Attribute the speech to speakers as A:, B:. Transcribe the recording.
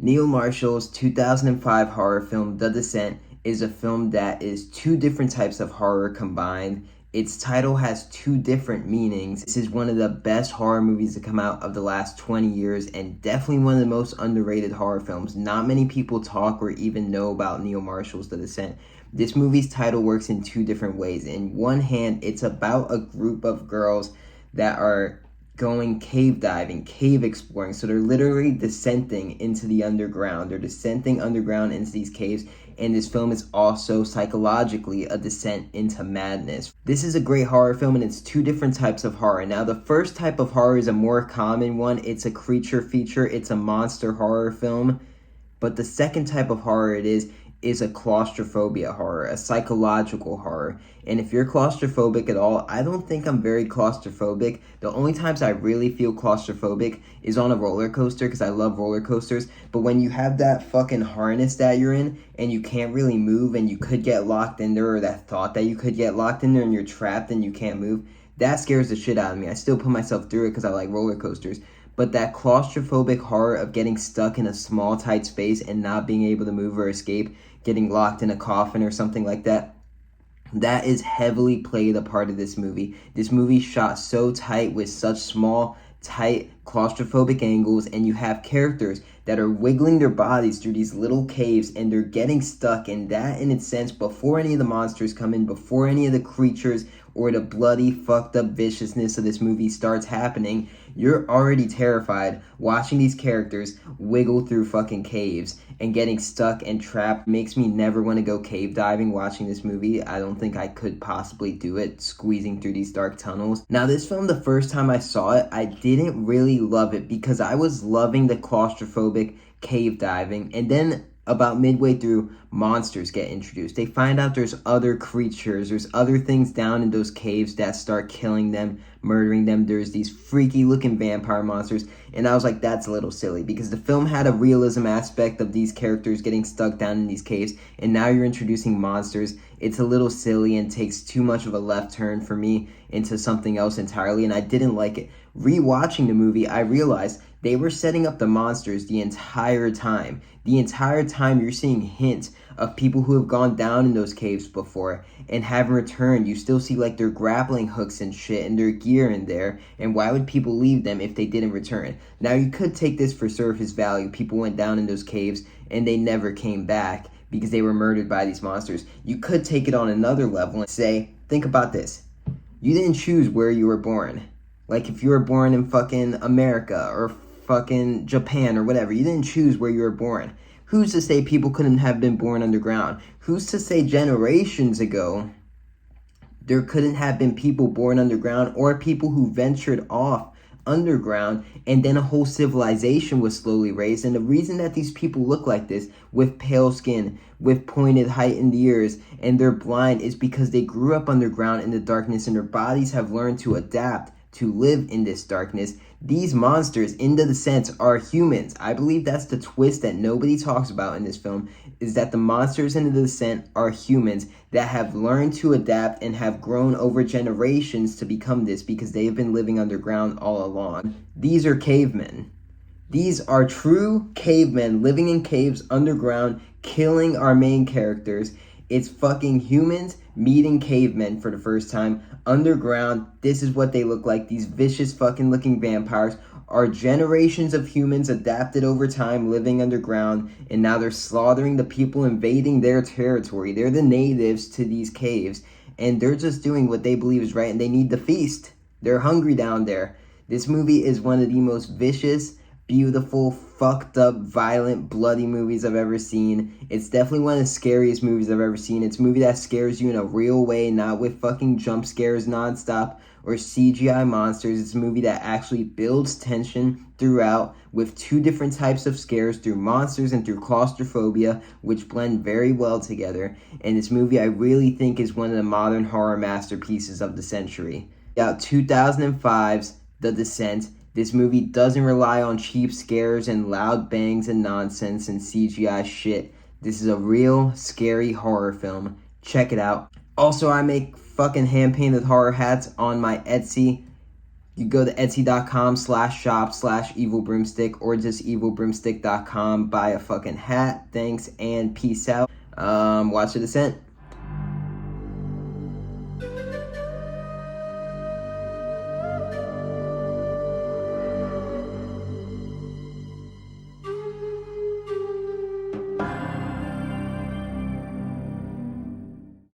A: Neil Marshall's 2005 horror film, The Descent, is a film that is two different types of horror combined. Its title has two different meanings. This is one of the best horror movies to come out of the last 20 years and definitely one of the most underrated horror films. Not many people talk or even know about Neil Marshall's The Descent. This movie's title works in two different ways. In one hand, it's about a group of girls that are going cave diving, cave exploring. So they're literally descending into the underground. They're descending underground into these caves. And this film is also psychologically a descent into madness. This is a great horror film, and it's two different types of horror. Now, the first type of horror is a more common one. It's a creature feature. It's a monster horror film. But the second type of horror is a claustrophobia horror, a psychological horror. And if you're claustrophobic at all, I don't think I'm very claustrophobic. The only times I really feel claustrophobic is on a roller coaster because I love roller coasters. But when you have that fucking harness that you're in and you can't really move and you could get locked in there, or that thought that you could get locked in there and you're trapped and you can't move, that scares the shit out of me. I still put myself through it because I like roller coasters. But that claustrophobic horror of getting stuck in a small, tight space and not being able to move or escape, getting locked in a coffin or something like that, that is heavily played a part of this movie. This movie shot so tight with such small, tight, claustrophobic angles, and you have characters that are wiggling their bodies through these little caves and they're getting stuck, and that in its sense, before any of the monsters come in, before any of the creatures or the bloody, fucked up viciousness of this movie starts happening, you're already terrified watching these characters wiggle through fucking caves and getting stuck and trapped. Makes me never want to go cave diving watching this movie. I don't think I could possibly do it, squeezing through these dark tunnels. Now, this film, the first time I saw it, I didn't really love it because I was loving the claustrophobic cave diving, and then about midway through, monsters get introduced. They find out there's other creatures, there's other things down in those caves that start killing them, murdering them. There's these freaky looking vampire monsters, and I was like, that's a little silly, because the film had a realism aspect of these characters getting stuck down in these caves, and now you're introducing monsters. It's a little silly and takes too much of a left turn for me into something else entirely, and I didn't like it. Rewatching the movie, I realized they were setting up the monsters the entire time. The entire time you're seeing hints of people who have gone down in those caves before and haven't returned. You still see like their grappling hooks and shit and their gear in there. And why would people leave them if they didn't return? Now, you could take this for surface value. People went down in those caves and they never came back because they were murdered by these monsters. You could take it on another level and say, think about this. You didn't choose where you were born. Like if you were born in fucking America or fucking Japan or whatever, you didn't choose where you were born. Who's to say people couldn't have been born underground? Who's to say generations ago there couldn't have been people born underground, or people who ventured off underground and then a whole civilization was slowly raised? And the reason that these people look like this, with pale skin, with pointed heightened ears, and they're blind, is because they grew up underground in the darkness and their bodies have learned to adapt to live in this darkness. These monsters in The Descent are humans. I believe that's the twist that nobody talks about in this film, is that the monsters in The Descent are humans that have learned to adapt and have grown over generations to become this because they have been living underground all along. These are cavemen. These are true cavemen living in caves underground, killing our main characters. It's fucking humans meeting cavemen for the first time underground. This is what they look like. These vicious fucking looking vampires are generations of humans adapted over time living underground, and now they're slaughtering the people invading their territory. They're the natives to these caves, and they're just doing what they believe is right, and they need to feast. They're hungry down there. This movie is one of the most vicious, beautiful, fucked up, violent, bloody movies I've ever seen. It's definitely one of the scariest movies I've ever seen. It's a movie that scares you in a real way, not with fucking jump scares nonstop or CGI monsters. It's a movie that actually builds tension throughout with two different types of scares, through monsters and through claustrophobia, which blend very well together. And this movie, I really think, is one of the modern horror masterpieces of the century. 2005's The Descent. This movie doesn't rely on cheap scares and loud bangs and nonsense and CGI shit. This is a real scary horror film. Check it out. Also, I make fucking hand-painted horror hats on my Etsy. You go to etsy.com/shop/evilbroomstick or just evilbroomstick.com. Buy a fucking hat. Thanks and peace out. Watch The Descent.